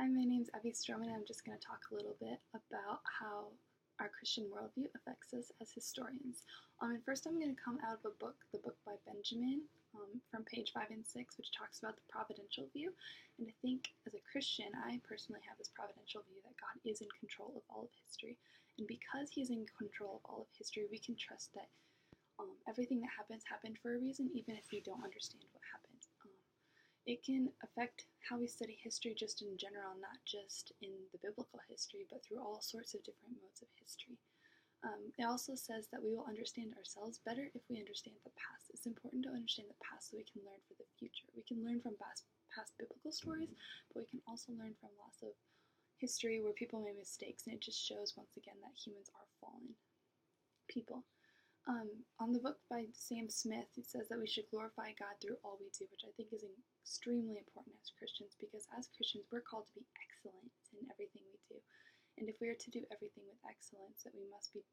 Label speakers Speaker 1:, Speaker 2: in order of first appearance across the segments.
Speaker 1: Hi, my name's Abby Strohman, and I'm just going to talk a little bit about how our Christian worldview affects us as historians. And first, I'm going to come out of the book by Benjamin, from page 5 and 6, which talks about the providential view. And I think as a Christian, I personally have this providential view that God is in control of all of history. And because He's in control of all of history, we can trust that everything that happened for a reason, even if we don't understand what happened. It can affect how we study history just in general, not just in the biblical history, but through all sorts of different modes of history. It also says that we will understand ourselves better if we understand the past. It's important to understand the past so we can learn for the future. We can learn from past biblical stories, but we can also learn from lots of history where people made mistakes, and it just shows once again that humans are fallen people. On the book by Sam Smith, it says that we should glorify God through all we do, which I think is extremely important as Christians, because as Christians, we're called to be excellent in everything we do. And if we are to do everything with excellence, that we must be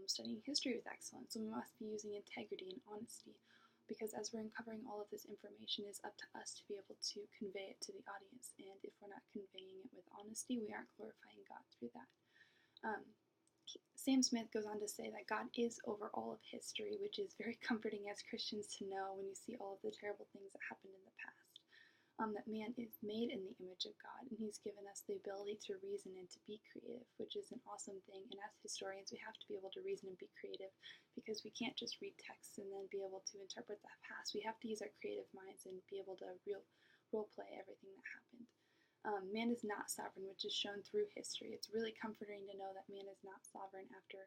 Speaker 1: studying history with excellence, so we must be using integrity and honesty, because as we're uncovering all of this information, it's up to us to be able to convey it to the audience. And if we're not conveying it with honesty, we aren't glorifying God through that. Sam Smith goes on to say that God is over all of history, which is very comforting as Christians to know when you see all of the terrible things that happened in the past. That man is made in the image of God, and He's given us the ability to reason and to be creative, which is an awesome thing. And as historians, we have to be able to reason and be creative, because we can't just read texts and then be able to interpret the past. We have to use our creative minds and be able to role play everything that happened. Man is not sovereign, which is shown through history. It's really comforting to know that man is not sovereign after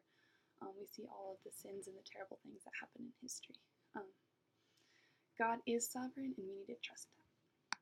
Speaker 1: we see all of the sins and the terrible things that happen in history. God is sovereign, and we need to trust that.